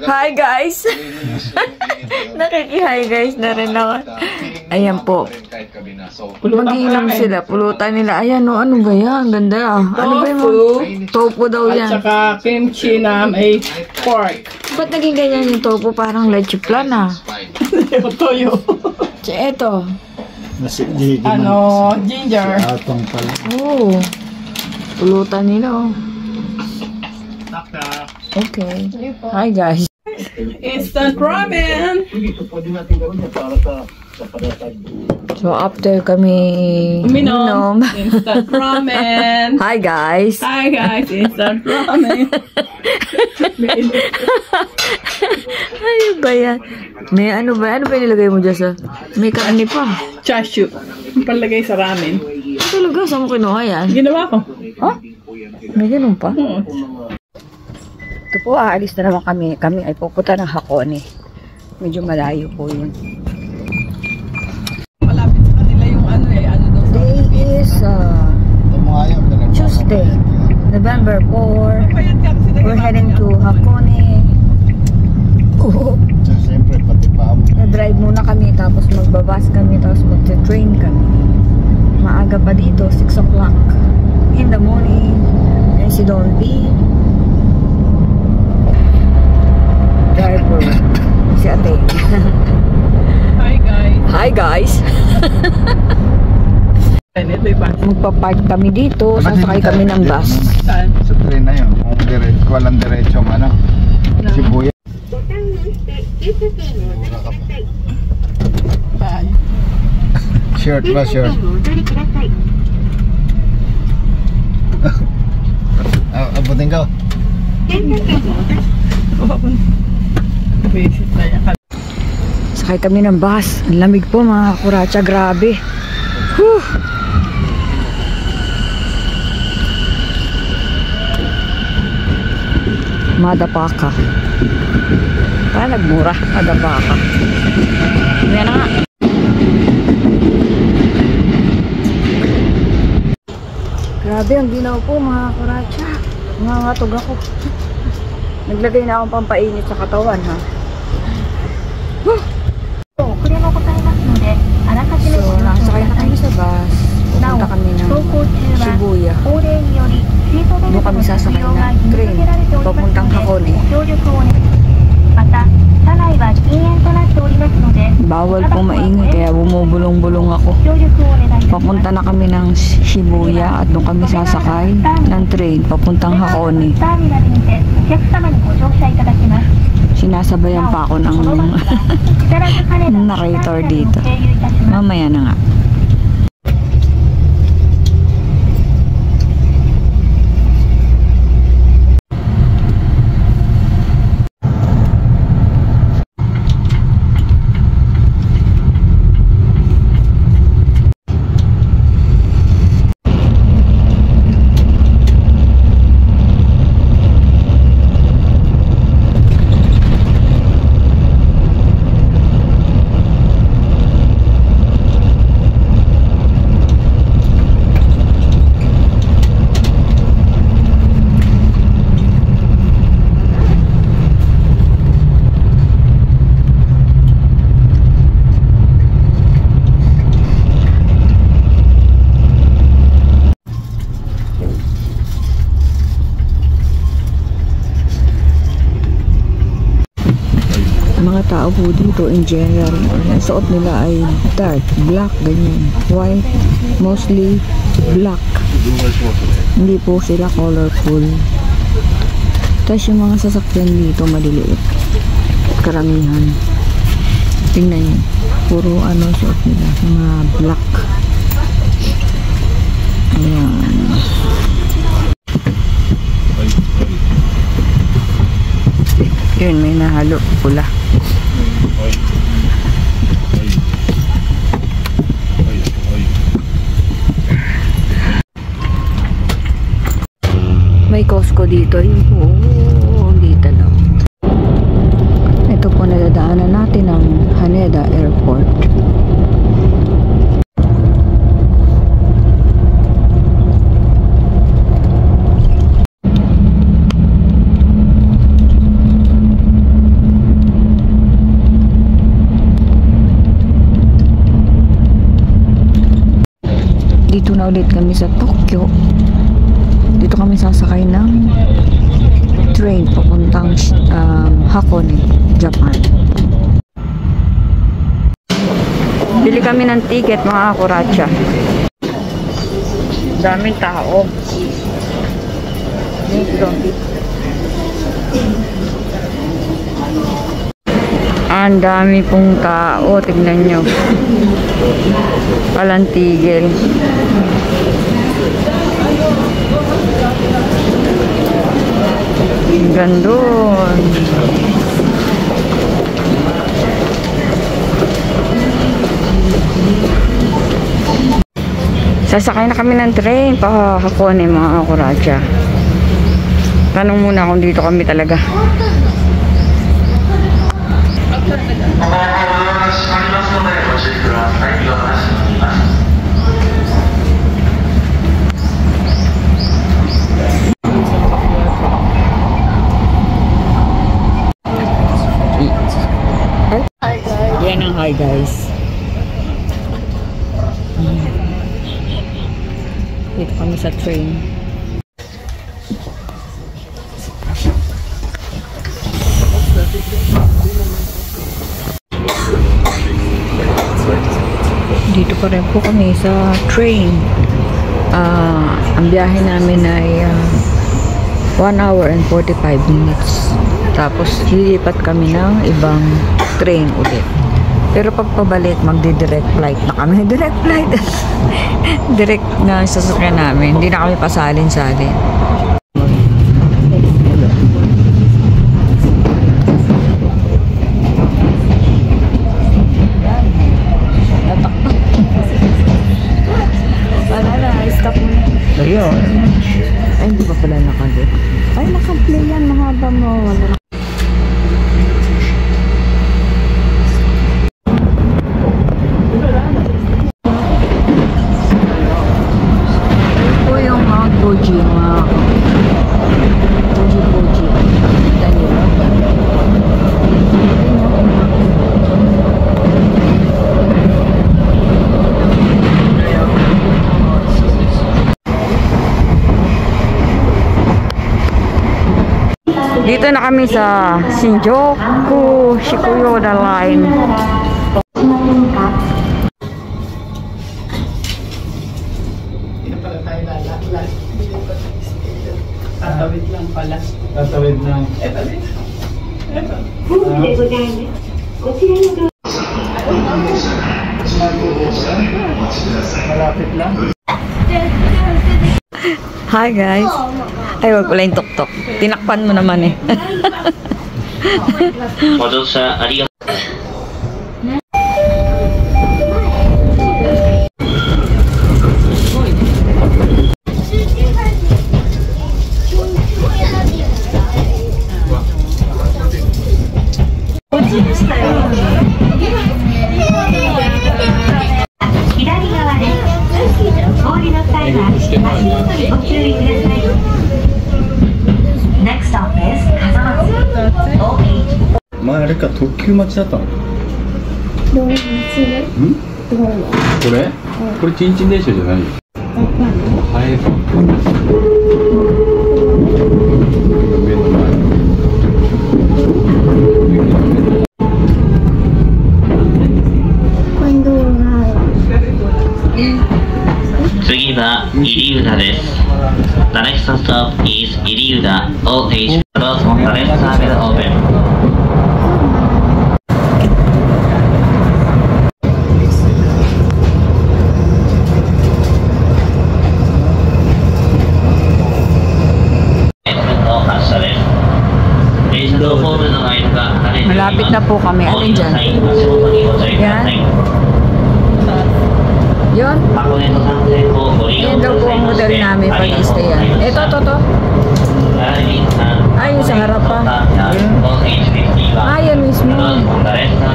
Hi guys! Nakiki-hi guys na rin ako. Ayan po. Mag-iinom sila. Pulutan nila. Ayan o, ano ba yan? Ang ganda ah. Ano ba yung tofu daw yan? At saka kimchi na may pork. Ba't naging ganyan yung tofu? Parang leche plan ah. Toyo. Eto. Ano, ginger. Oo. Pulutan nila oh. Okay. Hi guys. Instant ramen. So after kami Minom. Instant ramen. Hi guys. Hi guys, instant ramen. Ano ba yan? May ano ba? Ano ba nilagay mo dyan sa? May karani pa. Chashu. Palagay sa ramen. Talaga? Saan mo kinuha yan? Ginawa ko. Oh? May ganun pa? Oo. Ito po, aalis na naman kami. Kami ay pupunta ng Hakone. Medyo malayo po yun. Malapit sa kanila yung ano eh. Ano daw sa Today is Tuesday, November 4. We're heading to Hakone. Na-drive muna kami, tapos magbabas kami, tapos magte-train kami. Maaga pa dito, 6 o'clock in the morning. And si Don P. Driver. Si ate. Hi guys. Hi guys. Magpa-park kami dito. Sasakay kami ng bus. Saan? Sa train na yun. Kung walang diretsong ano. Shibuya. Bye. Shirt ba? Shirt. Abutin ko. Sakay kami ng bus. Ang lamig po mga kuracha. Grabe. Whew. Madapaka. Parang nagmura. Madapaka. Yan na nga. Grabe ang ginaw po mga kuracha. Nangangatog ako. Naglagay na akong pampainit sa katawan ha. So, nakasakay na kami sa bus. Pupunta kami ng Shibuya. Doon kami sasakay na train. Papuntang Hakone. Bawal po maingay kaya bumubulong-bulong ako. Papunta na kami ng Shibuya at doon kami sasakay ng train papuntang Hakone. Sinasabayan pa ako ng narrator dito. Mamaya na nga. Mga tao po dito in general, ang suot nila ay dark, black, ganyan, white, mostly black. Hindi po sila colorful. Tapos yung mga sasakyan dito maliliit, karamihan. Tingnan nyo, puro ano suot nila, mga black. Ayan. Yun, may nahalo pula. May Costco dito. Yun po. Dito lang. Ito po nadadaanan natin ang Haneda Airport. Dito na ulit kami sa Tokyo. Dito kami sasakay ng train papuntang Hakone, Japan. Bili kami ng ticket mga kuracha. Daming tao. Dito. Ang dami pong tao. Tignan nyo. Walang tigil. Gandun. Sasakay na kami ng train pa Hakone mga kuracha. Tanong muna kung dito kami talaga. Yan ang hi guys. Dito kami sa train. Dito pa rin po kami sa train. Ang biyahe namin ay 1 hour and 45 minutes. Tapos lilipat kami ng ibang train ulit. Pero pag pabalik, magdi-direct flight na kami. Direct flight. Direct na sasakyan namin. Hindi na kami pasalin-salin. Wala na, stop mo na. Ayun. Ay, hindi pa pala nakalit. Ay, nakaplay yan. Mahaba mo. Wala na. Fuji, mga Fuji. Kita niyo. Dito na kami sa Shinjuku Shikuyoda Line. Tatawid lang pala. Tatawid na. Tatawid. Malapit lang. Hi guys. Ay, wag pala yung tuktok. Tinakpan mo naman eh. Next stop is Kazamatsu. OH. 前あれか特急待ちだったの？これ？これチンチン電車じゃないよ。早いか。目の前。次は入浦です。The next stop is 入浦 OH. Doors on the left side will open. 発車です。電車とホームの間が離れています。 Malapit na po kami. Alin dyan? 足元にご注意ください。 Yun. Yan daw po ang hotel namin pag-stayan. Ito. Ay, yung sa harap pa. Yan mismo.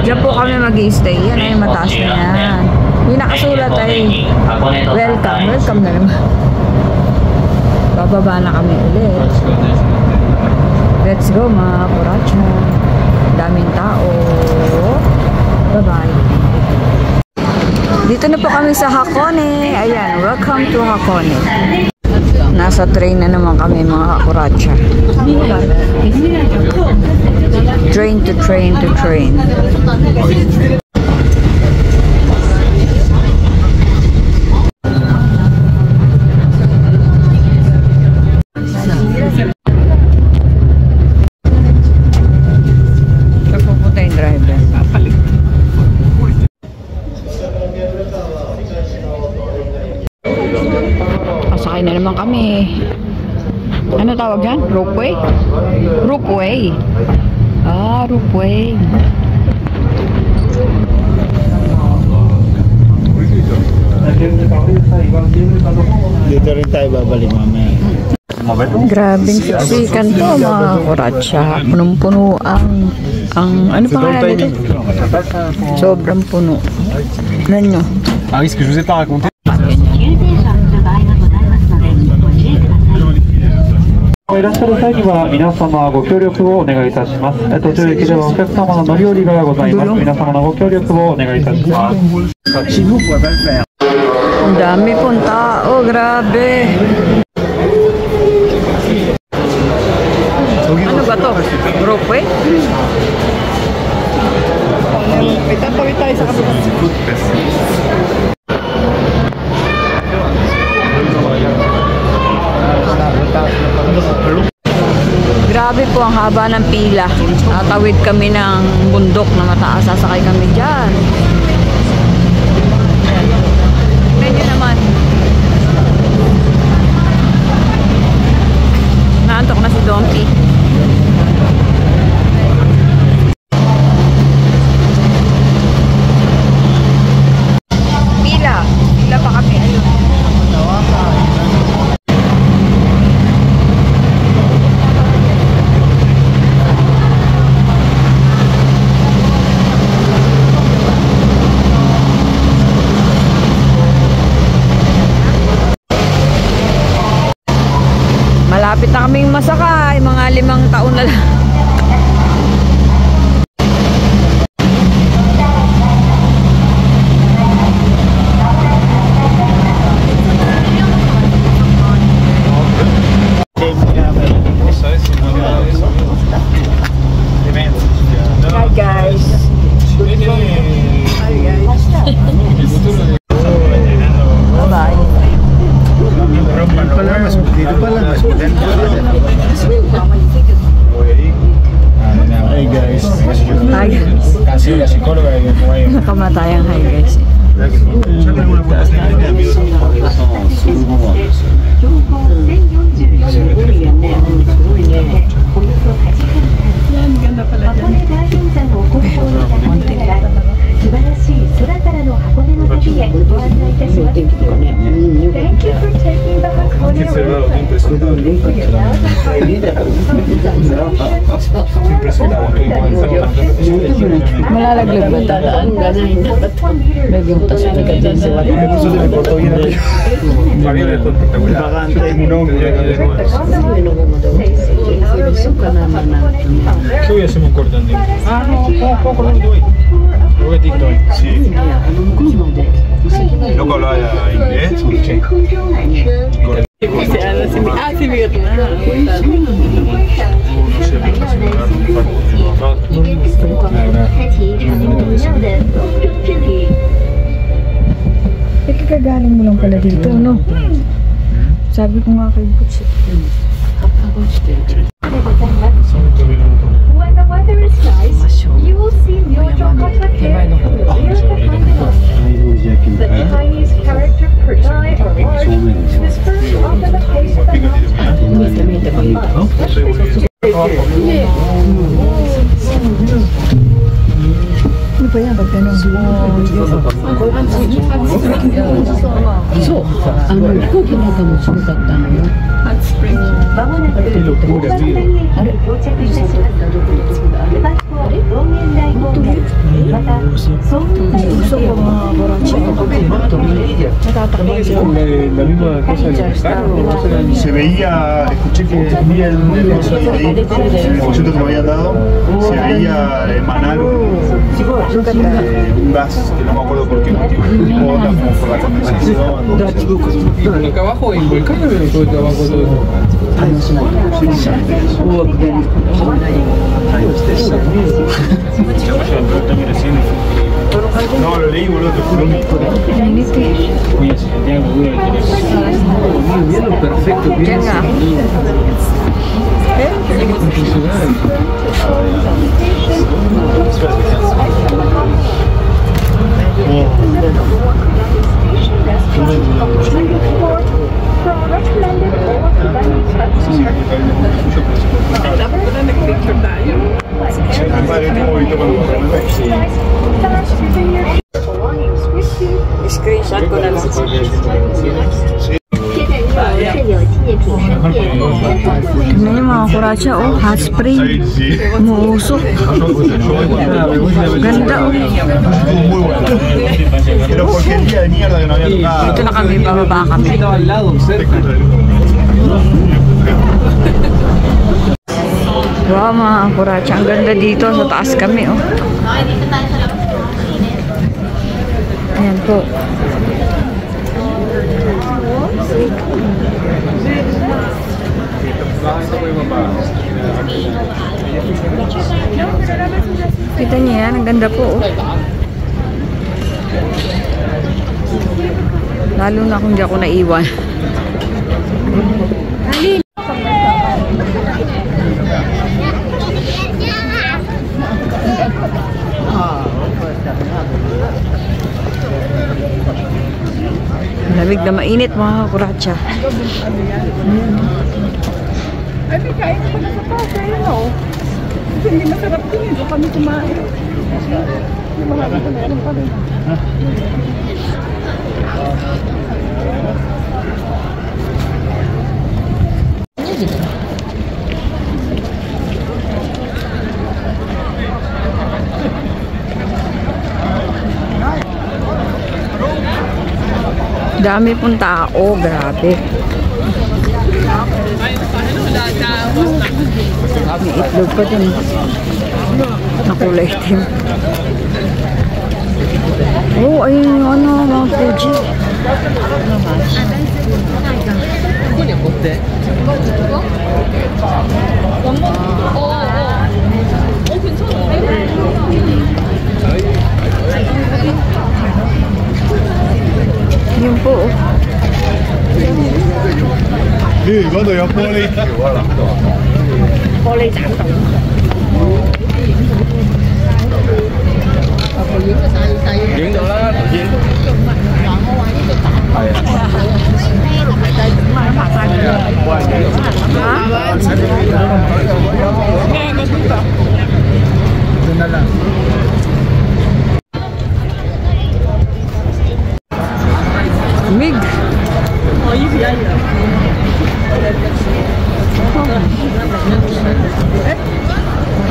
Diyan po kami mag-i-stay. Yan ay mataas na yan. Yung nakasulat ay welcome na naman. Bababa na kami ulit. Let's go mga kuracha. Daming tao. Bye-bye. Dito na po kami sa Hakone. Ayan, welcome to Hakone. Nasa train na naman kami mga kakuracha. Train to train to train. Saan pupunta yung driver? Pasakay na naman kami. Ano tawag yan? Ropeway? Ropeway. Ah, ropeway. Dito rin tayo babalik mamaya. Grabing siksikan to mga kuratsa. Punong-puno ang ano pangalan dito? Sobrang puno. Ano nyo? Ah oui, ce que je vous ai pas raconté. いらっしゃる際には皆様ご協力をお願いいたします。途中駅ではお客様の乗り降りがございます。皆様のご協力をお願いいたします。 Ang dami pong tao. Grabe. Ano ba to? Ropeway? Itatawid tayo sa kabila. Grabe po ang haba ng pila. Tatawid kami ng bundok na mataas. Sasakay kami dyan. Tignan nyo naman. Naantok na si Dompy. Pila. Pila pa kami. Ayun. Malapit na kaming masakay, mga 5 taon na lang. Hi guys. Hi guys. Bye-bye. Dito pala, mas maganda. Hey guys. Hi guys. Kasi la psicóloga y Nakamatayang hi guys. Malalaglag ba ito? Lagyan ko tayo na ganyan sa wala. Baka antay mo nung. ¿Qué voy a hacer un cortón de? Ah, no, poco lo doy. Creo que TikTok. Sí. ¿No hablaba inglés? Sí. Si Mirna. Kagagaling mo lang pala dito, no? Sabi ko nga kay Butch. When the weather is nice, you will see Myojo Kakake, the Chinese character Perdai or large, whispers under the face of the Ano ba yan? Pag ganun? So, ano ko ginagawa sa tatang hot spring. Gusto ko mga borachi. Natatakbo la misma cosa de los carros. Se veía, escuché que vi el coso de ahí, el folleto que me habían dado, se veía emanar un gas que no me acuerdo por qué motivo, tipo onda como por la condensación. Acá abajo en volcán no vieron todo abajo todo eso. No, lo leí, boludo, te juro. Oye, si Santiago, boludo, perfecto. Diyan nga. Screenshot ko na lang. Tignan niyo mga kuratsa, oh, hot spring. Umuusok. Ganda, oh. Pero porquería de mierda que no había tocado. Dito na kami, bababa kami. Wow, mga kuratsa, ang ganda dito. Sa taas kami, oh. Ayan po. Kita niyo yan, ang ganda po, oh. Lalo na kung di ako naiwan. Lamig na mainit, mga kuratsa. Ay, kain ko na sa pasay, no? Kasi hindi masarap din yun. Doon kami kumain. Yung mga ito meron pa rin. Dami pong tao, grabe. May itlog pa din. Nakulay itim. Oh, ayun yung ano, mga Fuji. Yun po, oh. Guarda,有玻璃條啊！玻璃斬到。影到啦，頭先。係啊。Mig.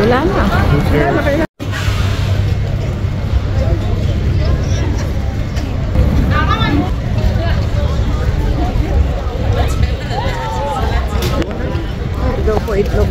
Wala na. Ito po itlog.